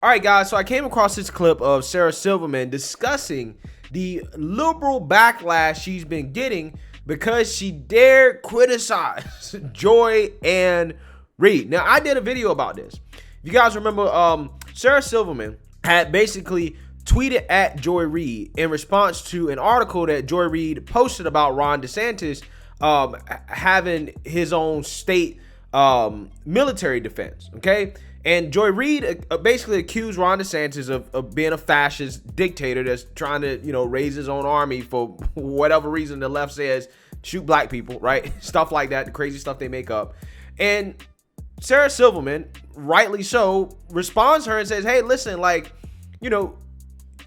All right, guys, so I came across this clip of Sarah Silverman discussing the liberal backlash she's been getting because she dared criticize Joy Reid. Now, I did a video about this. If you guys remember, Sarah Silverman had basically tweeted at Joy Reid in response to an article that Joy Reid posted about Ron DeSantis having his own state military defense, okay? And Joy Reid basically accused Ron DeSantis of being a fascist dictator that's trying to, raise his own army for whatever reason the left says, shoot black people, right? Stuff like that, the crazy stuff they make up. And Sarah Silverman, rightly so, responds to her and says, hey, listen, you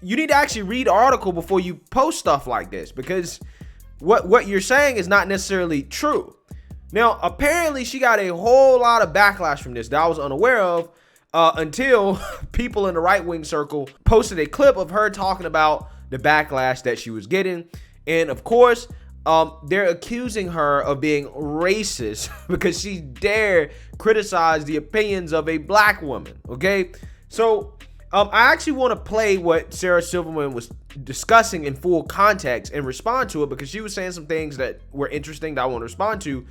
need to actually read the article before you post stuff like this, because what you're saying is not necessarily true. Now, apparently she got a whole lot of backlash from this that I was unaware of until people in the right-wing circle posted a clip of her talking about the backlash that she was getting. And of course, they're accusing her of being racist because she dared criticize the opinions of a black woman, okay? So I actually want to play what Sarah Silverman was discussing in full context and respond to it, because she was saying some things that were interesting that I want to respond to,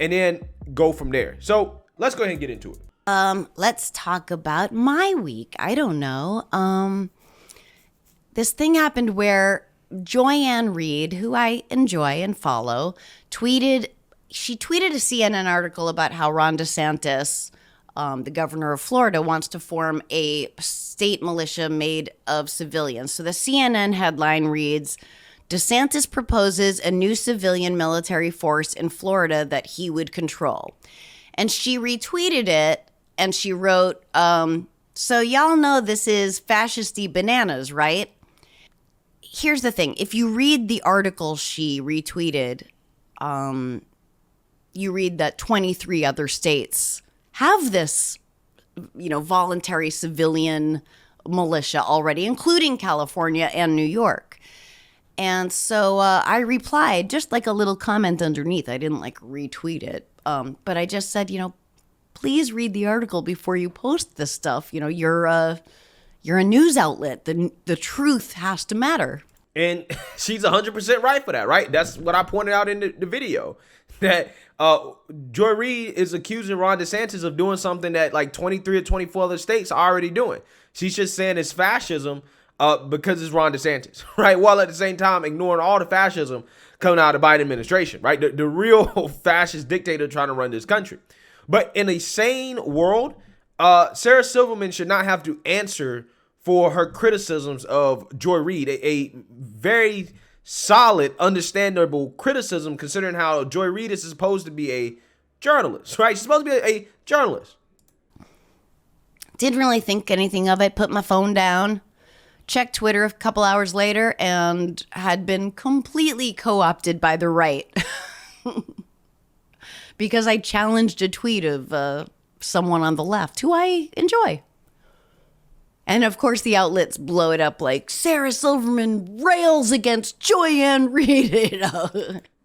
and then go from there. So let's go ahead and get into it. Let's talk about my week. I don't know. This thing happened where Joy Reid, who I enjoy and follow, tweeted a CNN article about how Ron DeSantis, the governor of Florida, wants to form a state militia made of civilians. So the CNN headline reads, DeSantis proposes a new civilian military force in Florida that he would control. And she retweeted it and she wrote, so y'all know this is fascisty bananas, right? Here's the thing. If you read the article she retweeted, you read that 23 other states have this, voluntary civilian militia already, including California and New York. And so I replied, just like a little comment underneath. I didn't retweet it, but I just said, please read the article before you post this stuff. You're a news outlet. The truth has to matter. And she's 100% right for that, right? That's what I pointed out in the video, that Joy Reid is accusing Ron DeSantis of doing something that 23 or 24 other states are already doing. She's just saying it's fascism because it's Ron DeSantis, right? While at the same time ignoring all the fascism coming out of the Biden administration, right? The real fascist dictator trying to run this country. But in a sane world, Sarah Silverman should not have to answer for her criticisms of Joy Reid, a very solid, understandable criticism, considering how Joy Reid is supposed to be a journalist, right? She's supposed to be a journalist. Didn't really think anything of it, put my phone down, checked Twitter a couple hours later, and had been completely co-opted by the right because I challenged a tweet of someone on the left who I enjoy. And of course, the outlets blow it up like Sarah Silverman rails against Joy Reid.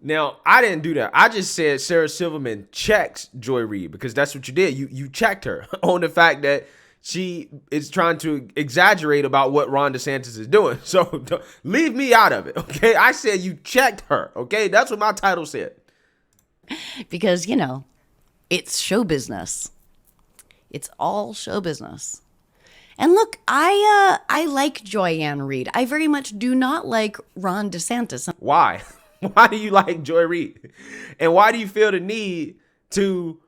Now, I didn't do that. I just said Sarah Silverman checks Joy Reid, because that's what you did. You checked her on the fact that she is trying to exaggerate about what Ron DeSantis is doing. So leave me out of it, okay? I said you checked her, okay? That's what my title said. Because, it's show business. It's all show business. And look, I like Joy Reid. I very much do not like Ron DeSantis. Why? Why do you like Joy Reid? And why do you feel the need to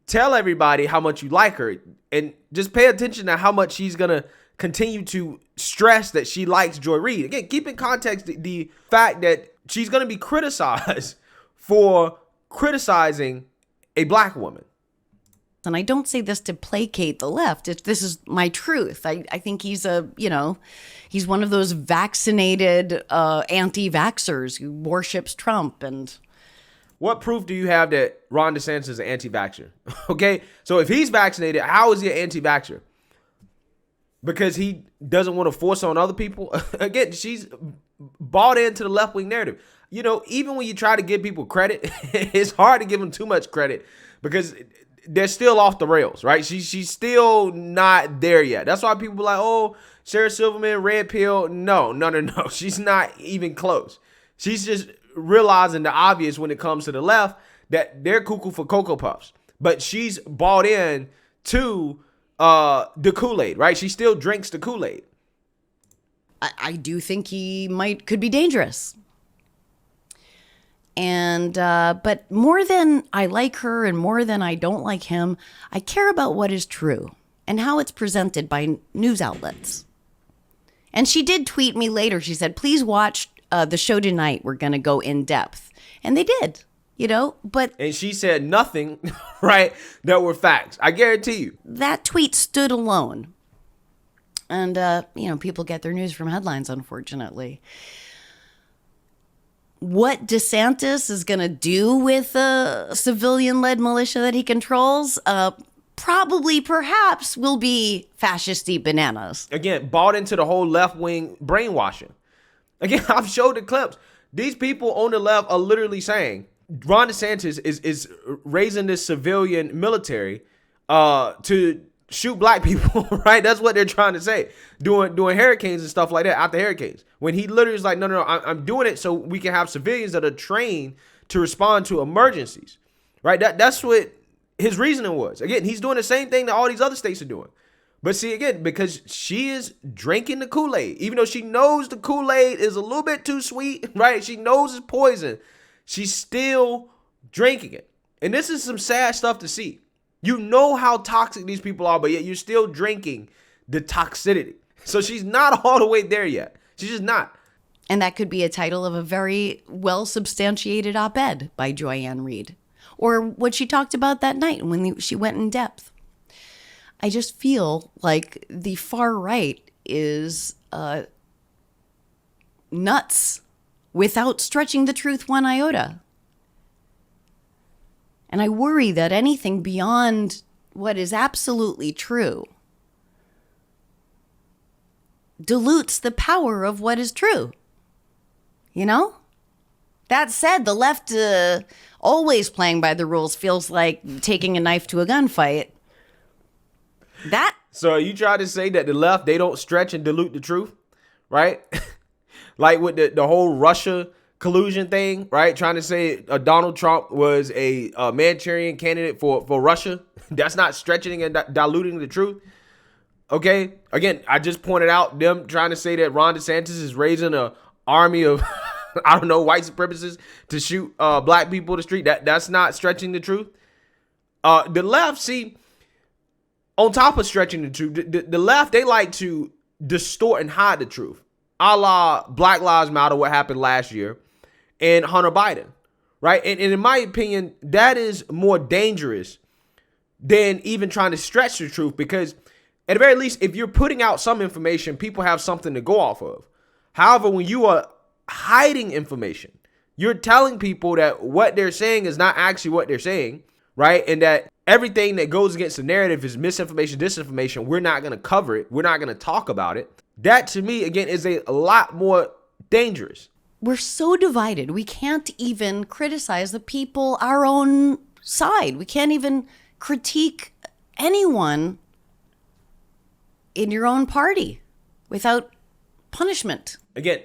tell everybody how much you like her? And just pay attention to how much she's going to continue to stress that she likes Joy Reid. Again, keep in context the fact that she's going to be criticized for criticizing a black woman. And I don't say this to placate the left. This is my truth. I think he's he's one of those vaccinated anti-vaxxers who worships Trump. And what proof do you have that Ron DeSantis is an anti-vaxxer? Okay, so if he's vaccinated, how is he an anti-vaxxer? Because he doesn't want to force on other people? Again, she's bought into the left-wing narrative. Even when you try to give people credit, it's hard to give them too much credit, because they're still off the rails, right? She's still not there yet. That's why people are like, oh, Sarah Silverman, red pill. No. She's not even close. She's just realizing the obvious when it comes to the left, that they're cuckoo for Cocoa Puffs. But she's bought in to the Kool-Aid, right? She still drinks the Kool-Aid. I do think he could be dangerous. And, but more than I like her and more than I don't like him, I care about what is true and how it's presented by news outlets. And she did tweet me later. She said, please watch the show tonight. We're going to go in depth. And they did, but. And she said nothing, right, that were facts. I guarantee you. That tweet stood alone. And, people get their news from headlines, unfortunately. What DeSantis is going to do with a civilian-led militia that he controls, perhaps will be fascisty bananas. Again, bought into the whole left-wing brainwashing. Again, I've showed the clips. These people on the left are literally saying Ron DeSantis is raising this civilian military to shoot black people, right? That's what they're trying to say. Doing hurricanes and stuff like that after hurricanes. When he literally is like, no, I'm doing it so we can have civilians that are trained to respond to emergencies, right? That's what his reasoning was. Again, he's doing the same thing that all these other states are doing. But see, again, because she is drinking the Kool-Aid, even though she knows the Kool-Aid is a little bit too sweet, right? She knows it's poison. She's still drinking it. And this is some sad stuff to see. You know how toxic these people are, but yet you're still drinking the toxicity. So she's not all the way there yet. She's just not. And that could be a title of a very well-substantiated op-ed by Joy Reid. Or what she talked about that night when she went in depth. I just feel like the far right is nuts without stretching the truth one iota. And I worry that anything beyond what is absolutely true dilutes the power of what is true. That said, the left always playing by the rules feels like taking a knife to a gunfight. So you try to say that the left, they don't stretch and dilute the truth, right? Like with the whole Russia collusion thing, right? Trying to say Donald Trump was a Manchurian candidate for Russia. That's not stretching and diluting the truth. Okay. Again, I just pointed out them trying to say that Ron DeSantis is raising an army of, I don't know, white supremacists to shoot black people in the street. That's not stretching the truth. The left, see, on top of stretching the truth, the left, they like to distort and hide the truth. A la Black Lives Matter, what happened last year, and Hunter Biden, right? And in my opinion, that is more dangerous than even trying to stretch the truth, because at the very least, if you're putting out some information, people have something to go off of. However, when you are hiding information, you're telling people that what they're saying is not actually what they're saying, right? And that everything that goes against the narrative is misinformation, disinformation. We're not going to cover it. We're not going to talk about it. That, to me, again, is a lot more dangerous. We're so divided. We can't even criticize the people our own side. We can't even critique anyone in your own party without punishment. Again,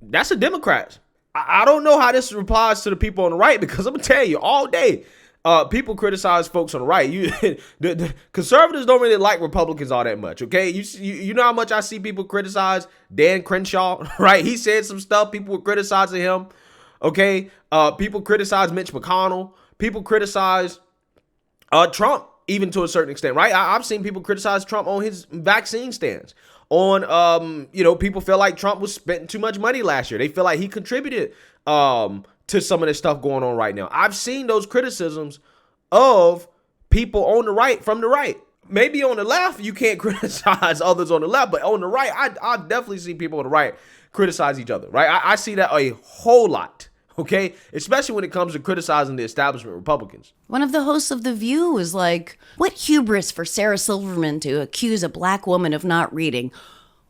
that's a Democrat. I don't know how this applies to the people on the right, because I'm going to tell you all day, people criticize folks on the right. The conservatives don't really like Republicans all that much, okay? You know how much I see people criticize Dan Crenshaw, right? He said some stuff. People were criticizing him, okay? People criticize Mitch McConnell. People criticize Trump, even to a certain extent, right? I've seen people criticize Trump on his vaccine stance. People feel like Trump was spending too much money last year. They feel like he contributed to some of this stuff going on right now. I've seen those criticisms of people on the right from the right. Maybe on the left, you can't criticize others on the left, but on the right, I definitely see people on the right criticize each other, right? I see that a whole lot, okay? Especially when it comes to criticizing the establishment Republicans. One of the hosts of The View was like, what hubris for Sarah Silverman to accuse a black woman of not reading.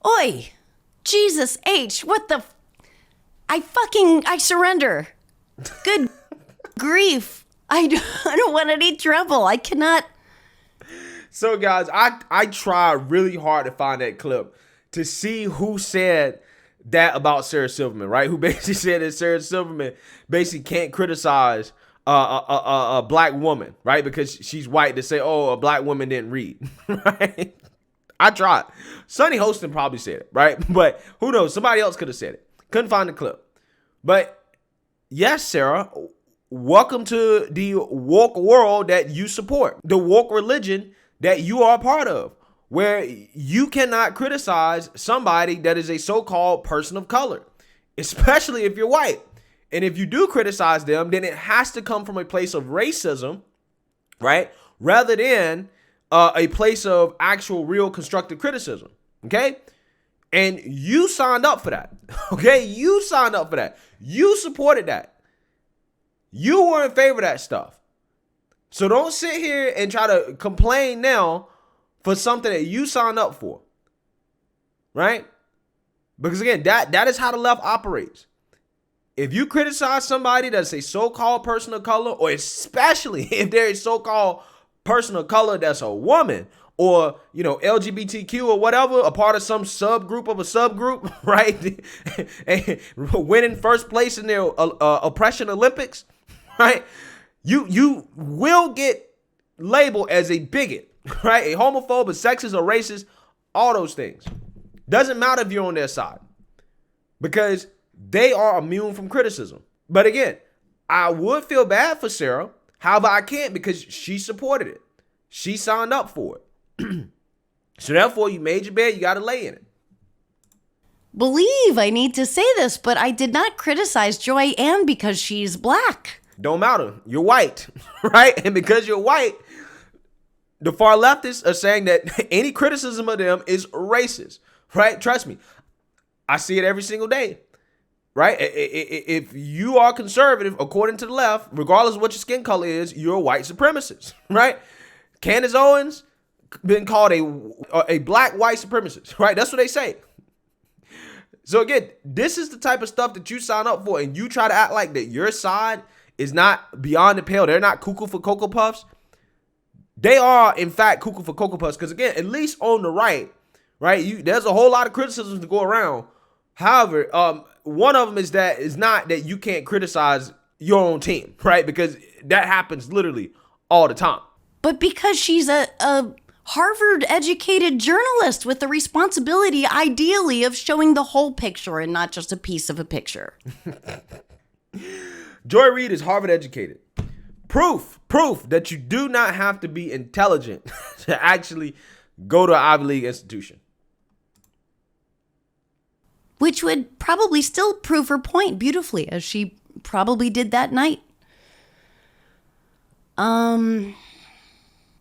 Oi, Jesus H, what the... I surrender. Good grief. I don't want any trouble. I cannot. So, guys, I tried really hard to find that clip to see who said that about Sarah Silverman, right? Who basically said that Sarah Silverman basically can't criticize a black woman, right? Because she's white, to say, oh, a black woman didn't read, right? I tried. Sonny Hostin probably said it, right? But who knows? Somebody else could have said it. Couldn't find the clip. But yes, Sarah, welcome to the woke world that you support, the woke religion that you are a part of, where you cannot criticize somebody that is a so-called person of color, especially if you're white. And if you do criticize them, then it has to come from a place of racism, right? Rather than a place of actual, real constructive criticism, okay? And you signed up for that, okay? You signed up for that. You supported that. You were in favor of that stuff. So don't sit here and try to complain now for something that you signed up for, right? Because again, that is how the left operates. If you criticize somebody that's a so-called person of color, or especially if they're a so-called person of color that's a woman, or, you know, LGBTQ or whatever, a part of some subgroup of a subgroup, right? And winning first place in their oppression Olympics, right? You will get labeled as a bigot, right? A homophobe, a sexist, or racist, all those things. Doesn't matter if you're on their side, because they are immune from criticism. But again, I would feel bad for Sarah. However, I can't, because she supported it. She signed up for it. So therefore, you made your bed, you got to lay in it. Believe I need to say this, but I did not criticize Joy Ann because she's black. Don't matter. You're white, right? And because you're white, the far leftists are saying that any criticism of them is racist, right? Trust me. I see it every single day, right? If you are conservative, according to the left, regardless of what your skin color is, you're a white supremacist, right? Candace Owens been called a black white supremacist, right? That's what they say. So again, this is the type of stuff that you sign up for, and you try to act like that your side is not beyond the pale. They're not cuckoo for Cocoa Puffs. They are, in fact, cuckoo for Cocoa Puffs, because again, at least on the right, there's a whole lot of criticisms to go around. However, one of them is not that you can't criticize your own team, right? Because that happens literally all the time. But because she's a Harvard-educated journalist with the responsibility, ideally, of showing the whole picture and not just a piece of a picture. Joy Reid is Harvard educated. Proof that you do not have to be intelligent to actually go to an Ivy League institution. Which would probably still prove her point beautifully, as she probably did that night.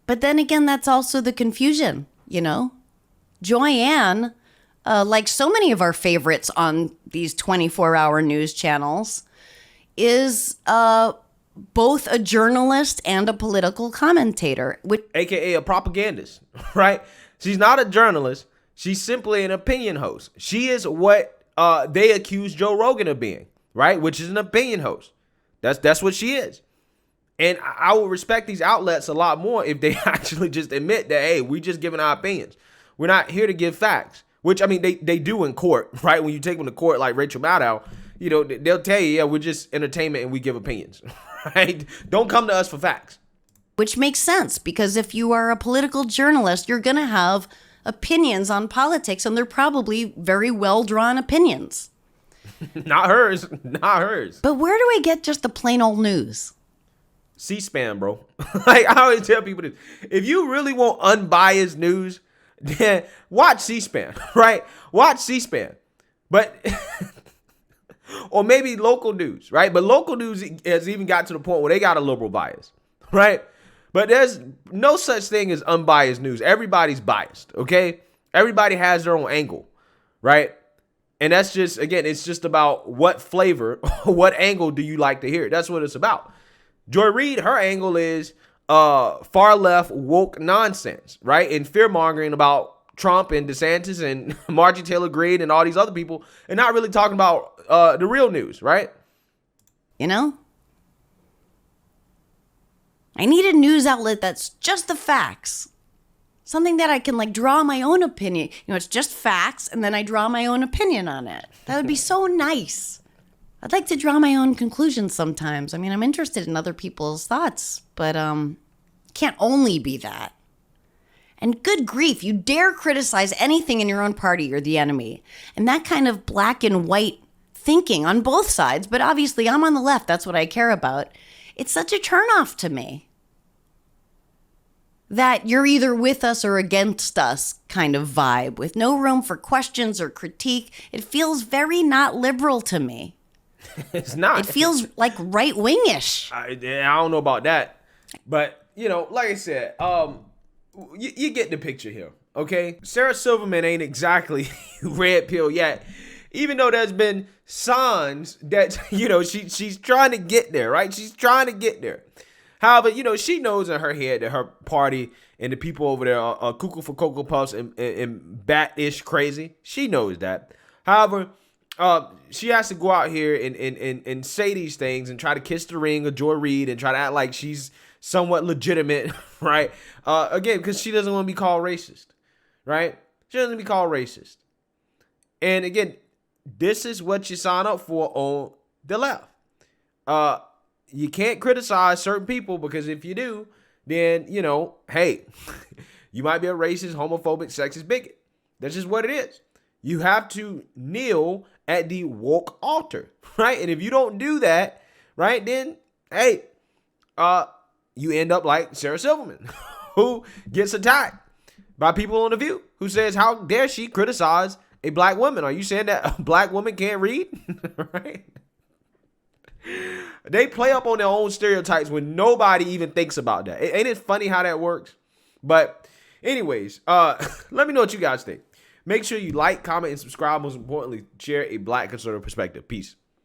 But then again, that's also the confusion, you know? Joy Ann, like so many of our favorites on these 24-hour news channels, is both a journalist and a political commentator. AKA a propagandist, right? She's not a journalist. She's simply an opinion host. She is what they accuse Joe Rogan of being, right? Which is an opinion host. That's what she is. And I would respect these outlets a lot more if they actually just admit that, hey, we just giving our opinions. We're not here to give facts, which, I mean, they do in court, right? When you take them to court like Rachel Maddow, you know, they'll tell you, yeah, we're just entertainment and we give opinions, right? Don't come to us for facts. Which makes sense, because if you are a political journalist, you're going to have opinions on politics, and they're probably very well-drawn opinions. Not hers. But where do I get just the plain old news? C-SPAN, bro. Like, I always tell people this. If you really want unbiased news, then watch C-SPAN, right? Watch C-SPAN. But, or maybe local news, right? But local news has even got to the point where they got a liberal bias, right? But there's no such thing as unbiased news. Everybody's biased, okay? Everybody has their own angle, right? And that's just, again, it's just about what flavor, what angle do you like to hear? That's what it's about. Joy Reid, her angle is far left woke nonsense, right? And fear mongering about Trump and DeSantis and Marjorie Taylor Greene and all these other people, and not really talking about the real news, right? You know? I need a news outlet that's just the facts. Something that I can like draw my own opinion. It's just facts, and then I draw my own opinion on it. That would be so nice. I'd like to draw my own conclusions sometimes. I mean, I'm interested in other people's thoughts, but can't only be that. And good grief, you dare criticize anything in your own party, you're the enemy. And that kind of black and white thinking on both sides, but obviously I'm on the left, that's what I care about. It's such a turnoff to me. That you're either with us or against us kind of vibe with no room for questions or critique. It feels very not liberal to me. It's not. It feels like right-wingish. I don't know about that. But, like I said, you get the picture here, okay? Sarah Silverman ain't exactly red pill yet. Even though there's been signs that, she's trying to get there, right? She's trying to get there. However, she knows in her head that her party and the people over there are cuckoo for Cocoa Puffs and bat-ish crazy. She knows that. However, she has to go out here and say these things and try to kiss the ring of Joy Reid and try to act like she's somewhat legitimate, right? Again, because she doesn't want to be called racist, right? She doesn't want to be called racist. And again, this is what you sign up for on the left. You can't criticize certain people because if you do, then, hey, you might be a racist, homophobic, sexist bigot. That's just what it is. You have to kneel at the woke altar, right? And if you don't do that, right, then, hey, you end up like Sarah Silverman, who gets attacked by people on The View, who says, how dare she criticize a black woman? Are you saying that a black woman can't read? Right? They play up on their own stereotypes when nobody even thinks about that. Ain't it funny how that works? But anyways, let me know what you guys think. Make sure you like, comment, and subscribe. Most importantly, share a black conservative perspective. Peace.